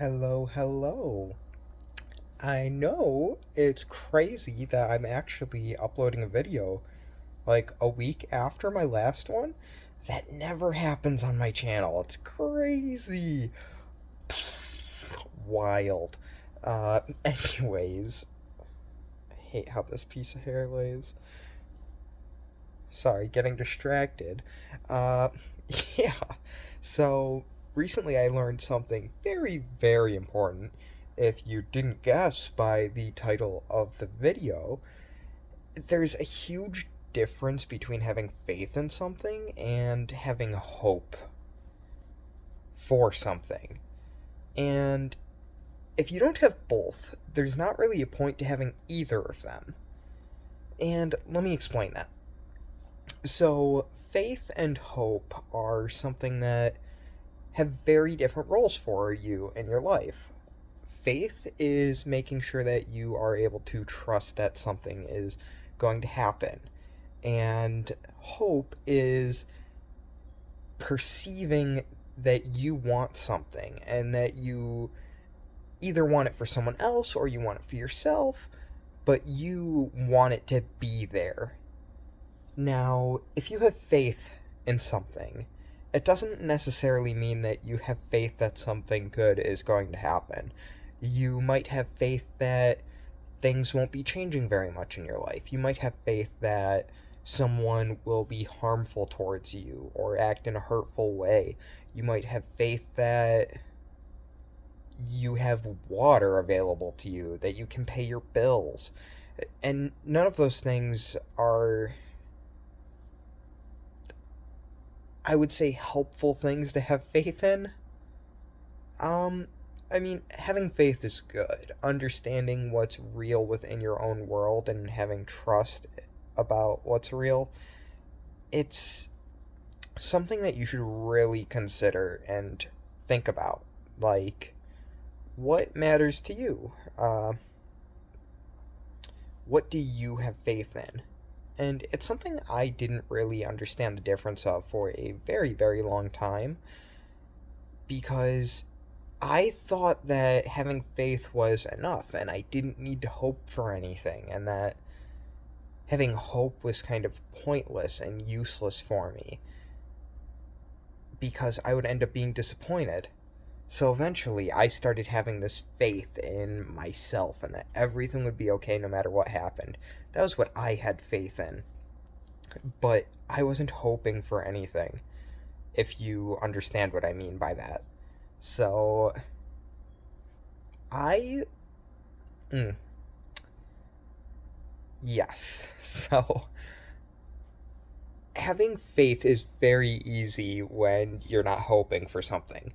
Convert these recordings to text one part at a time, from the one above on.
Hello, hello. I know it's crazy that I'm actually uploading a video like a week after my last one. That never happens on my channel. It's crazy. Wild. Anyways, I hate how this piece of hair lays. Sorry, getting distracted. Uh, yeah. So, recently I learned something very, very important. If you didn't guess by the title of the video, there's a huge difference between having faith in something and having hope for something. And if you don't have both, there's not really a point to having either of them. And let me explain that. So, faith and hope are something that have very different roles for you in your life. Faith is making sure that you are able to trust that something is going to happen. And hope is perceiving that you want something and that you either want it for someone else or you want it for yourself, but you want it to be there. Now, if you have faith in something, it doesn't necessarily mean that you have faith that something good is going to happen. You might have faith that things won't be changing very much in your life. You might have faith that someone will be harmful towards you or act in a hurtful way. You might have faith that you have water available to you, that you can pay your bills. And none of those things are, I would say, helpful things to have faith in. Um, I mean, having faith is good. Understanding what's real within your own world and having trust about what's real, it's something that you should really consider and think about. Like, what matters to you? What do you have faith in? And it's something I didn't really understand the difference of for a very, very long time because I thought that having faith was enough and I didn't need to hope for anything, and that having hope was kind of pointless and useless for me because I would end up being disappointed. So eventually, I started having this faith in myself and that everything would be okay no matter what happened. That was what I had faith in. But I wasn't hoping for anything, if you understand what I mean by that. So, I. Mm, yes. So, having faith is very easy when you're not hoping for something,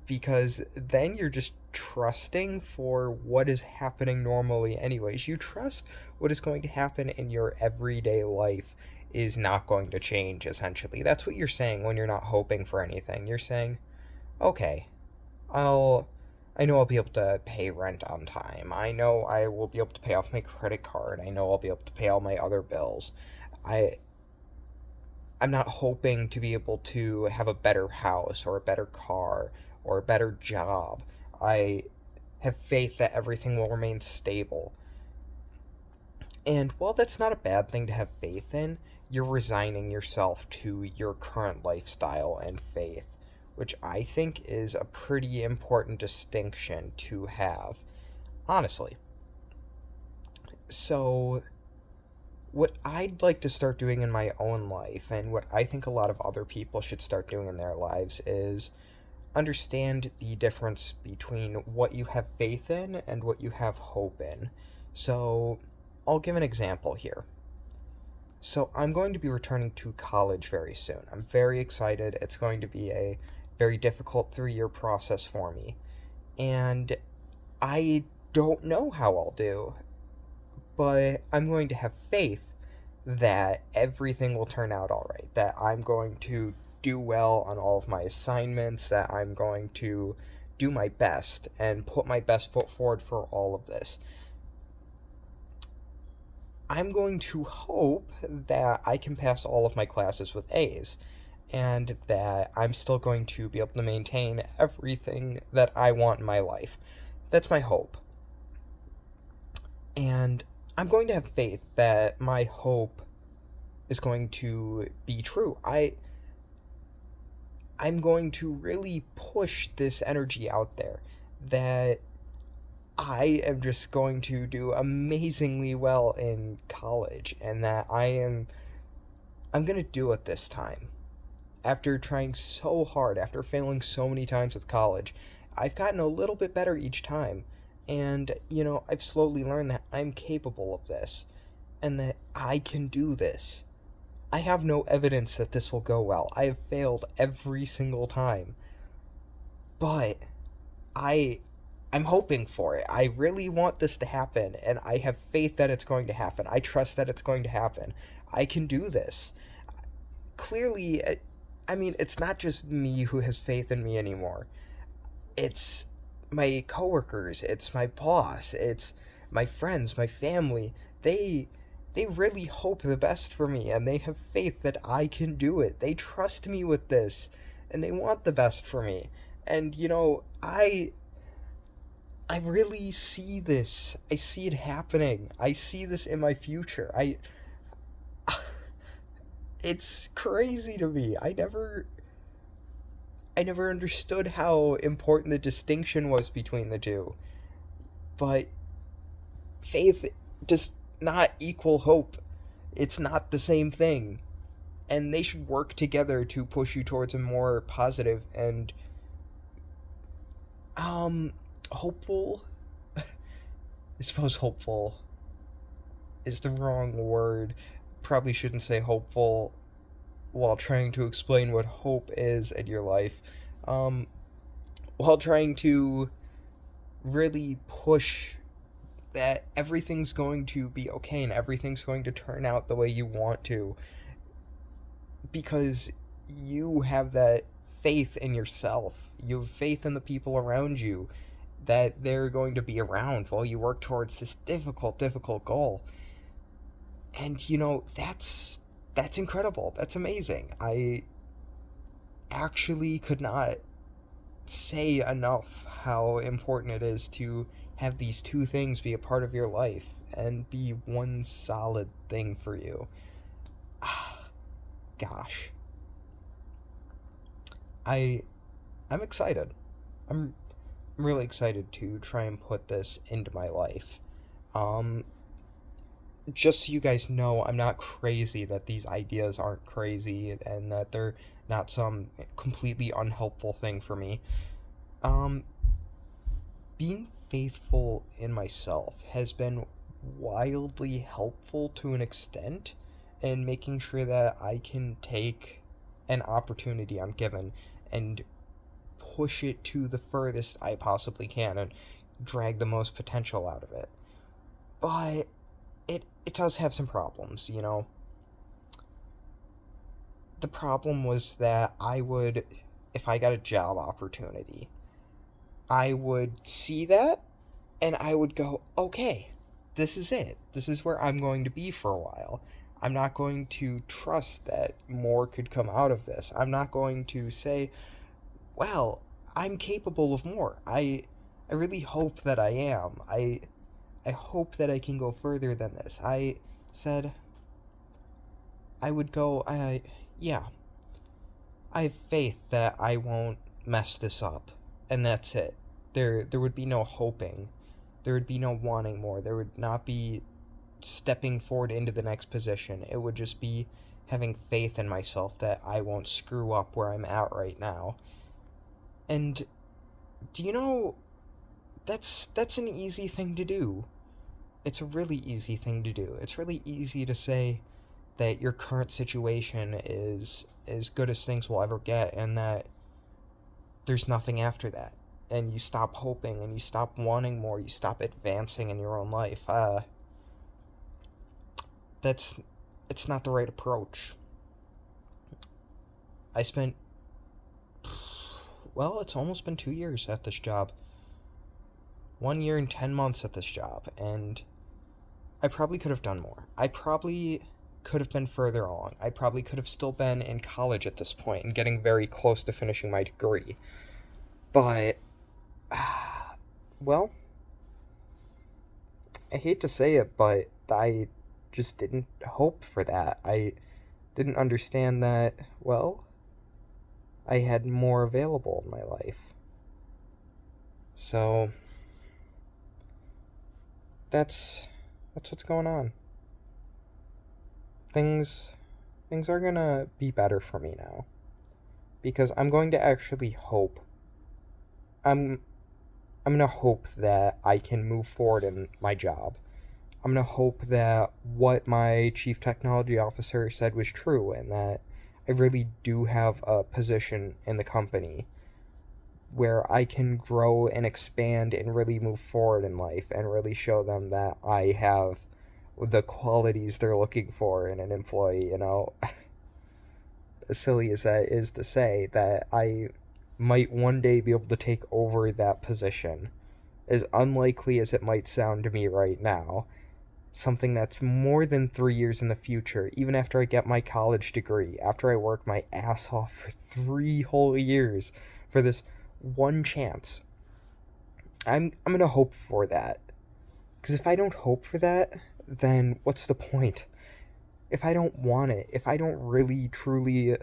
because then you're just trusting for what is happening normally anyways. You trust what is going to happen in your everyday life is not going to change, essentially. That's what you're saying when you're not hoping for anything. You're saying, okay, I'll I know I'll be able to pay rent on time. I know I will be able to pay off my credit card. I know I'll be able to pay all my other bills. I I'm not hoping to be able to have a better house or a better car or a better job. I have faith that everything will remain stable. And while that's not a bad thing to have faith in, you're resigning yourself to your current lifestyle and faith, which I think is a pretty important distinction to have, honestly. So, what I'd like to start doing in my own life, and what I think a lot of other people should start doing in their lives, is understand the difference between what you have faith in and what you have hope in. So, I'll give an example here. So, I'm going to be returning to college very soon. I'm very excited. It's going to be a very difficult 3 year process for me. And I don't know how I'll do, but I'm going to have faith that everything will turn out all right, that I'm going to do well on all of my assignments, that I'm going to do my best and put my best foot forward for all of this. I'm going to hope that I can pass all of my classes with A's. and that I'm still going to be able to maintain everything that I want in my life. That's my hope. And I'm going to have faith that my hope is going to be true. I'm going to really push this energy out there that I am just going to do amazingly well in college, and that I'm going to do it this time. After trying so hard, after failing so many times with college, I've gotten a little bit better each time. And, I've slowly learned that I'm capable of this and that I can do this. I have no evidence that this will go well. I have failed every single time. But I I'm hoping for it. I really want this to happen, and I have faith that it's going to happen. I trust that it's going to happen. I can do this. Clearly, I mean, it's not just me who has faith in me anymore. It's my coworkers, it's my boss, it's my friends, my family. They really hope the best for me, and they have faith that I can do it. They trust me with this, and they want the best for me. And I really see this. I see it happening. I see this in my future. I It's crazy to me. I never understood how important the distinction was between the two. But faith does not equal hope. It's not the same thing. And they should work together to push you towards a more positive and hopeful. I suppose hopeful is the wrong word. Probably shouldn't say hopeful while trying to explain what hope is in your life. Um, while trying to really push that everything's going to be okay and everything's going to turn out the way you want to, because you have that faith in yourself. You have faith in the people around you that they're going to be around while you work towards this difficult, difficult goal. And that's incredible. That's amazing. I actually could not say enough how important it is to have these two things be a part of your life and be one solid thing for you. Ah, gosh. I I'm excited. I'm really excited to try and put this into my life. Um just so you guys know, I'm not crazy, that these ideas aren't crazy and that they're not some completely unhelpful thing for me. Um, Being faithful in myself has been wildly helpful to an extent in making sure that I can take an opportunity I'm given and push it to the furthest I possibly can and drag the most potential out of it. But it does have some problems. The problem was that if I got a job opportunity, I would see that and I would go, okay, this is it. This is where I'm going to be for a while. I'm not going to trust that more could come out of this. I'm not going to say, well, I'm capable of more. I really hope that I am. I hope that I can go further than this. I said I would go, yeah, I have faith that I won't mess this up, and that's it. There would be no hoping. There would be no wanting more. There would not be stepping forward into the next position. It would just be having faith in myself that I won't screw up where I'm at right now. And do you know, that's an easy thing to do. It's a really easy thing to do. It's really easy to say that your current situation is as good as things will ever get and that there's nothing after that. And you stop hoping and you stop wanting more. You stop advancing in your own life. That's It's not the right approach. I spent, well, it's almost been 2 years at this job. 1 year and 10 months at this job, and I probably could have done more. I probably could have been further along. I probably could have still been in college at this point and getting very close to finishing my degree. But, well, I hate to say it, but I just didn't hope for that. I didn't understand that, well, I had more available in my life. So, that's what's going on. Things things are gonna be better for me now because I'm going to actually hope. I'm I'm gonna hope that I can move forward in my job. I'm gonna hope that what my chief technology officer said was true and that I really do have a position in the company where I can grow and expand and really move forward in life and really show them that I have the qualities they're looking for in an employee, as silly as that is to say, that I might one day be able to take over that position. As unlikely as it might sound to me right now, something that's more than 3 years in the future, even after I get my college degree, after I work my ass off for 3 whole years for this one chance. I'm gonna hope for that. Because if I don't hope for that, then what's the point? If I don't want it, if I don't really truly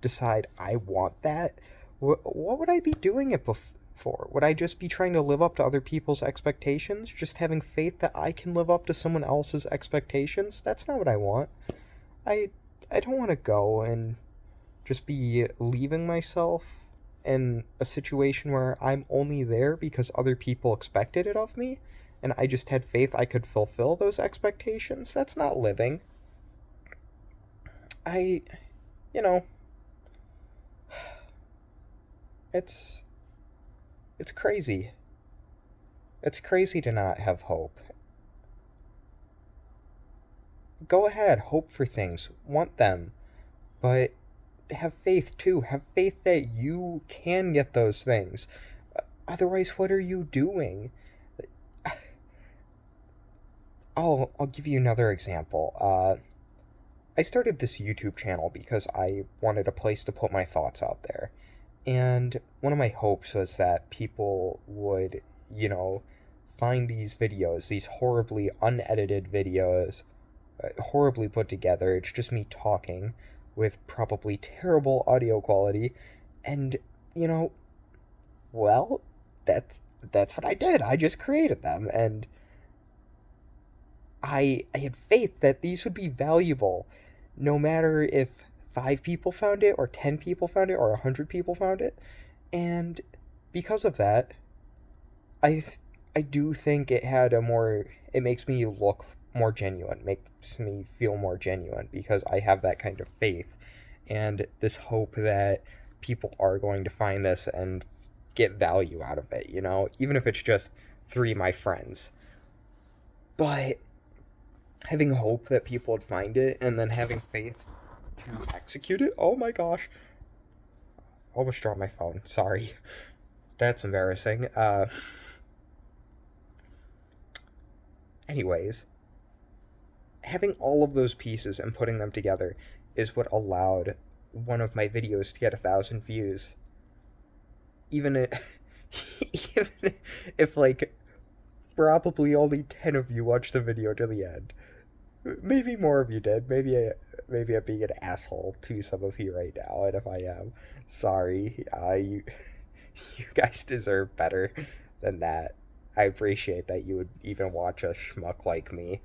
decide I want that, what would I be doing it for? Would I just be trying to live up to other people's expectations? Just having faith that I can live up to someone else's expectations? That's not what I want. I I don't want to go and just be leaving myself in a situation where I'm only there because other people expected it of me and I just had faith I could fulfill those expectations. That's not living. I, you know, it's it's crazy. It's crazy to not have hope. Go ahead, hope for things, want them, but have faith too. Have faith that you can get those things. Otherwise, what are you doing? I'll give you another example. I started this YouTube channel because I wanted a place to put my thoughts out there. And one of my hopes was that people would, find these videos, these horribly unedited videos, horribly put together. It's just me talking with probably terrible audio quality. And, you know, well, that's what I did. I just created them and I had faith that these would be valuable no matter if 5 people found it or 10 people found it or 100 people found it. And because of that, I I do think it makes me look more genuine, makes me feel more genuine because I have that kind of faith and this hope that people are going to find this and get value out of it, even if it's just 3 of my friends. But having hope that people would find it and then having faith to execute it, oh my gosh. Almost dropped my phone. Sorry. That's embarrassing. Anyways, having all of those pieces and putting them together is what allowed one of my videos to get 1,000 views. Even if, even if like probably only 10 of you watched the video to the end. Maybe more of you did. Maybe I'm being an asshole to some of you right now, and if I am, sorry. You guys deserve better than that. I appreciate that you would even watch a schmuck like me.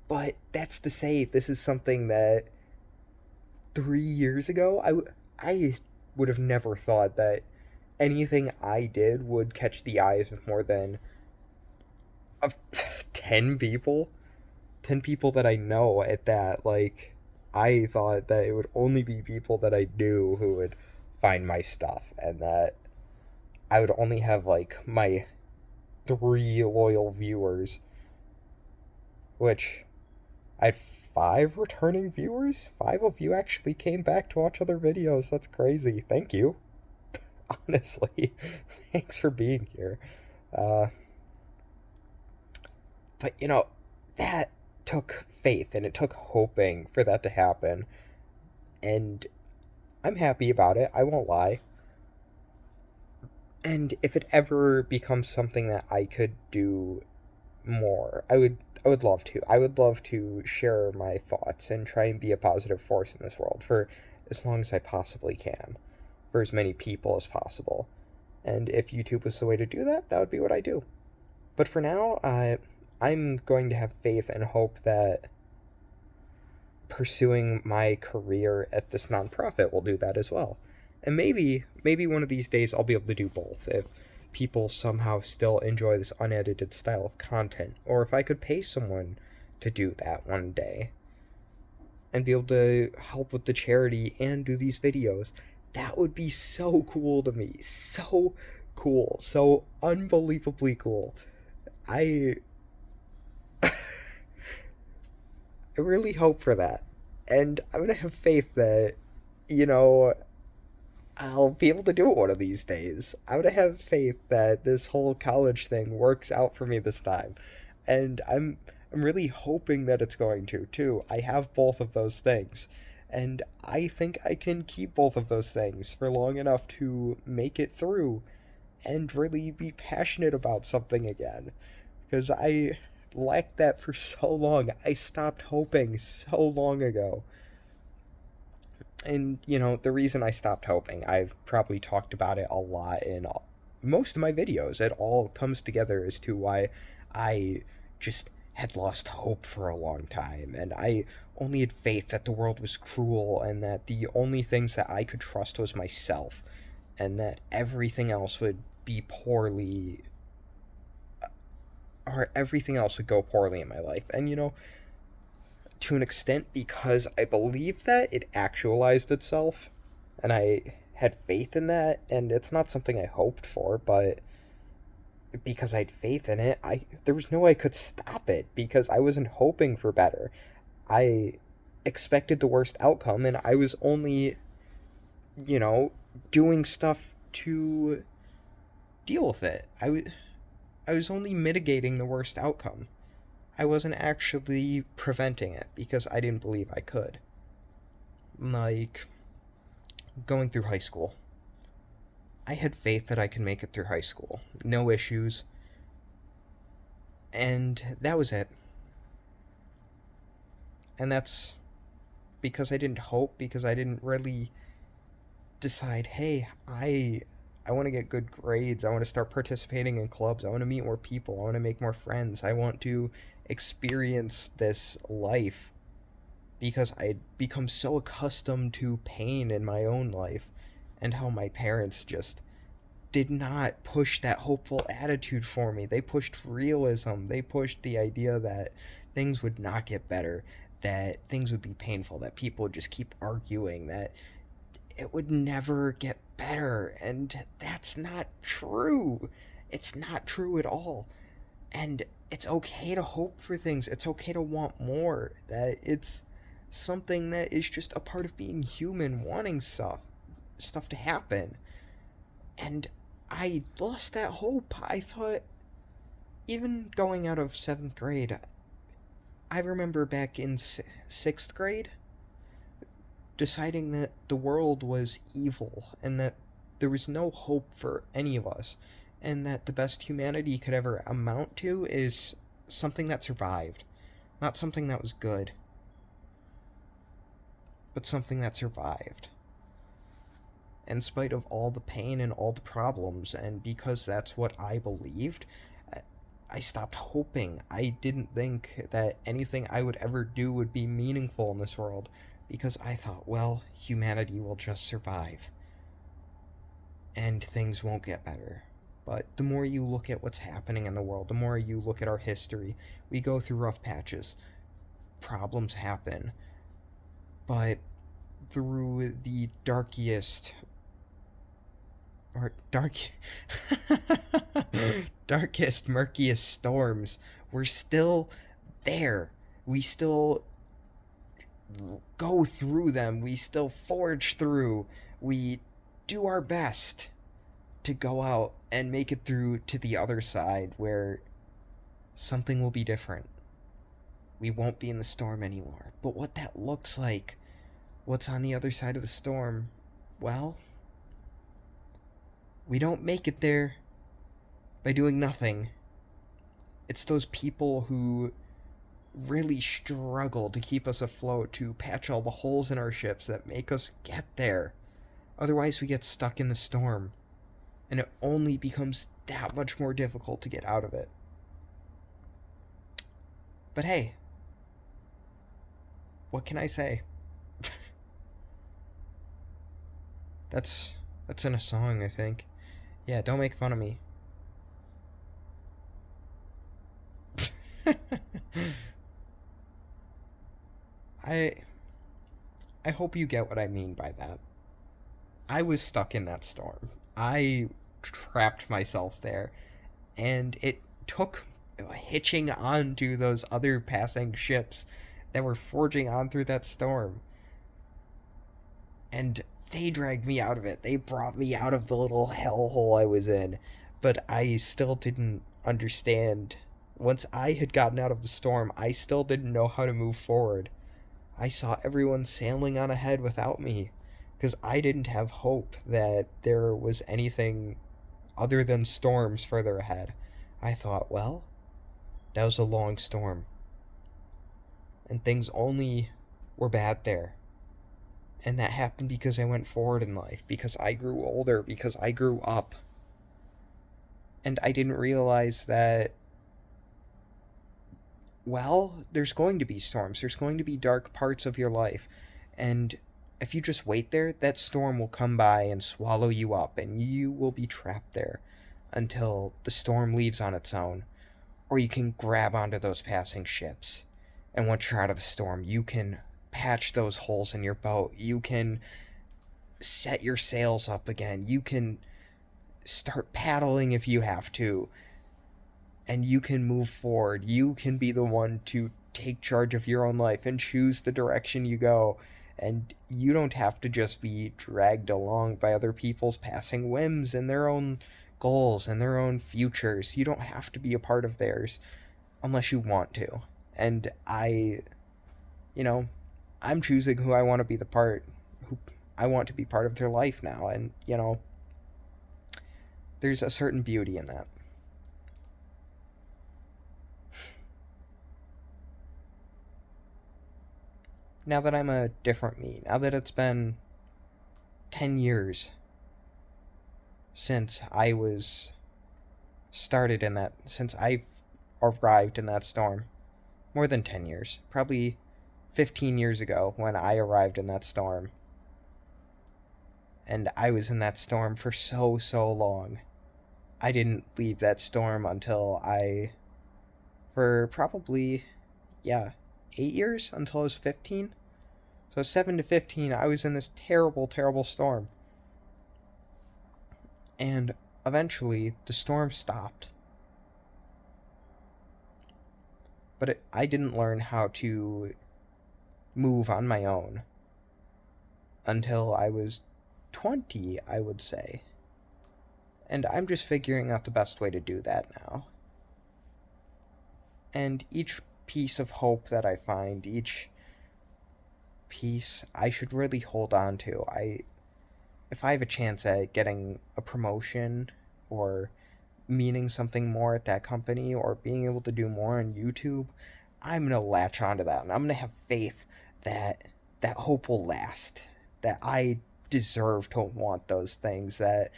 But that's to say, this is something that 3 years ago, I would have never thought that anything I did would catch the eyes of more than uh, 10 people. 10 people that I know at that. Like, I thought that it would only be people that I knew who would find my stuff, and that I would only have, like, my 3 loyal viewers, which I had 5 returning viewers. 5 of you actually came back to watch other videos. That's crazy. Thank you. Honestly, thanks for being here. But that took faith and it took hoping for that to happen. And I'm happy about it, I won't lie. And if it ever becomes something that I could do more, I would love to. I would love to share my thoughts and try and be a positive force in this world for as long as I possibly can, for as many people as possible. And if YouTube was the way to do that, that would be what I do. But for now, I'm going to have faith and hope that pursuing my career at this nonprofit will do that as well. And maybe one of these days I'll be able to do both if people somehow still enjoy this unedited style of content, or if I could pay someone to do that one day and be able to help with the charity and do these videos. That would be so cool to me. So cool. So unbelievably cool. I I really hope for that. And I'm going to have faith that, you know, I'll be able to do it one of these days. I'm going to have faith that this whole college thing works out for me this time. And I'm really hoping that it's going to, too. I have both of those things. And I think I can keep both of those things for long enough to make it through and really be passionate about something again. Because I lacked that for so long. I stopped hoping so long ago. And, the reason I stopped hoping, I've probably talked about it a lot in most of my videos. It all comes together as to why I just had lost hope for a long time. And I only had faith that the world was cruel and that the only things that I could trust was myself. And that everything else would be poorly, or everything else would go poorly in my life. And, to an extent, because I believe that, it actualized itself, and I had faith in that. And it's not something I hoped for, but because I had faith in it, there was no way I could stop it, because I wasn't hoping for better. I expected the worst outcome, and I was only, doing stuff to deal with it. I was only mitigating the worst outcome. I wasn't actually preventing it because I didn't believe I could. Like, going through high school. I had faith that I could make it through high school. No issues. And that was it. And that's because I didn't hope, because I didn't really decide, hey, I want to get good grades. I want to start participating in clubs. I want to meet more people. I want to make more friends. I want to experience this life, because I'd become so accustomed to pain in my own life and how my parents just did not push that hopeful attitude for me. They pushed realism. They pushed the idea that things would not get better, that things would be painful, that people would just keep arguing, that it would never get better. And that's not true. It's not true at all. And it's okay to hope for things. It's okay to want more. That it's something that is just a part of being human, wanting stuff to happen. And I lost that hope. I thought, even going out of 7th grade, I remember back in 6th grade deciding that the world was evil and that there was no hope for any of us, and that the best humanity could ever amount to is something that survived. Not something that was good, but something that survived. In spite of all the pain and all the problems, and because that's what I believed, I stopped hoping. I didn't think that anything I would ever do would be meaningful in this world, because I thought, well, humanity will just survive and things won't get better. But the more you look at what's happening in the world, the more you look at our history, we go through rough patches. Problems happen. But through the or dark darkest, murkiest storms, we're still there. We still go through them. We still forge through. We do our best to go out and make it through to the other side, where something will be different. We won't be in the storm anymore. But what that looks like, what's on the other side of the storm, well, we don't make it there by doing nothing. It's those people who really struggle to keep us afloat, to patch all the holes in our ships that make us get there. Otherwise, we get stuck in the storm, and it only becomes that much more difficult to get out of it. But hey, what can I say? that's that's in a song, I think. Yeah, don't make fun of me. I I hope you get what I mean by that. I was stuck in that storm. I trapped myself there, and it took hitching onto those other passing ships that were forging on through that storm. And they dragged me out of it. They brought me out of the little hellhole I was in. But I still didn't understand. Once I had gotten out of the storm, I still didn't know how to move forward. I saw everyone sailing on ahead without me because I didn't have hope that there was anything other than storms further ahead. I thought, well, that was a long storm, and things only were bad there. And that happened because I went forward in life, because I grew older, because I grew up. And I didn't realize that, well, there's going to be storms, there's going to be dark parts of your life. And if you just wait there, that storm will come by and swallow you up, and you will be trapped there until the storm leaves on its own. Or you can grab onto those passing ships. And once you're out of the storm, you can patch those holes in your boat. You can set your sails up again. You can start paddling if you have to. And you can move forward. You can be the one to take charge of your own life and choose the direction you go. And you don't have to just be dragged along by other people's passing whims and their own goals and their own futures. You don't have to be a part of theirs unless you want to. And you know, I'm choosing who I want to be who I want to be part of their life now. And, there's a certain beauty in that. Now that I'm a different me, now that it's been 10 years since since I've arrived in that storm, more than 10 years, probably 15 years ago when I arrived in that storm. And I was in that storm for so long. I didn't leave that storm for probably, yeah, 8 years, until I was 15. So 7 to 15, I was in this terrible storm. And eventually, the storm stopped. But I didn't learn how to move on my own until I was 20, I would say. And I'm just figuring out the best way to do that now. And each piece of hope that I find, each piece I should really hold on to. If I have a chance at getting a promotion or meaning something more at that company or being able to do more on YouTube, I'm going to latch onto that, and I'm going to have faith that that hope will last, that I deserve to want those things, that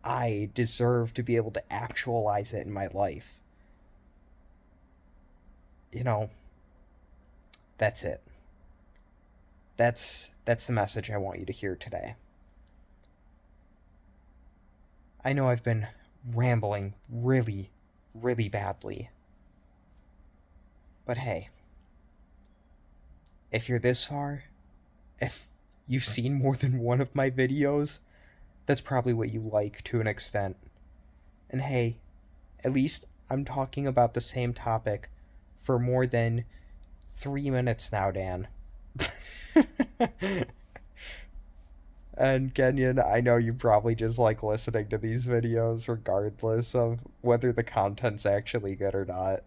I deserve to be able to actualize it in my life. That's it. That's the message I want you to hear today. I know I've been rambling really, really badly. But hey, if you're this far, if you've seen more than one of my videos, that's probably what you like to an extent. And hey, at least I'm talking about the same topic for more than 3 minutes now, Dan. And Kenyon, I know you probably just like listening to these videos regardless of whether the content's actually good or not.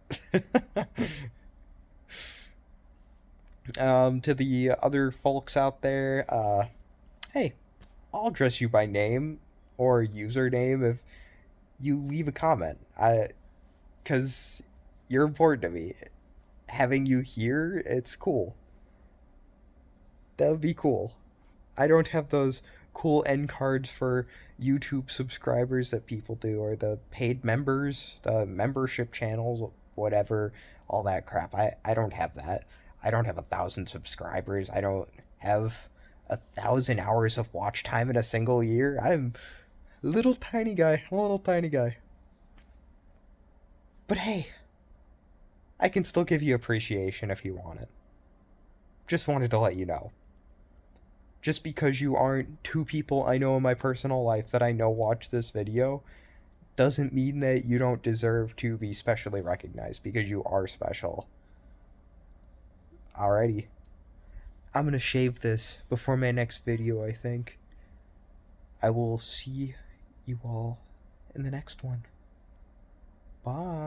To the other folks out there, hey, I'll address you by name or username if you leave a comment. Because you're important to me. Having you here, it's cool. That would be cool. I don't have those cool end cards for YouTube subscribers that people do, or the paid members, the membership channels, whatever, all that crap. I don't have that. I don't have 1,000 subscribers. I don't have 1,000 hours of watch time in a single year. I'm a little tiny guy. I'm a little tiny guy. But hey, I can still give you appreciation if you want it. Just wanted to let you know. Just because you aren't two people I know in my personal life that I know watch this video doesn't mean that you don't deserve to be specially recognized, because you are special. Alrighty. I'm gonna shave this before my next video, I think. I will see you all in the next one. Bye.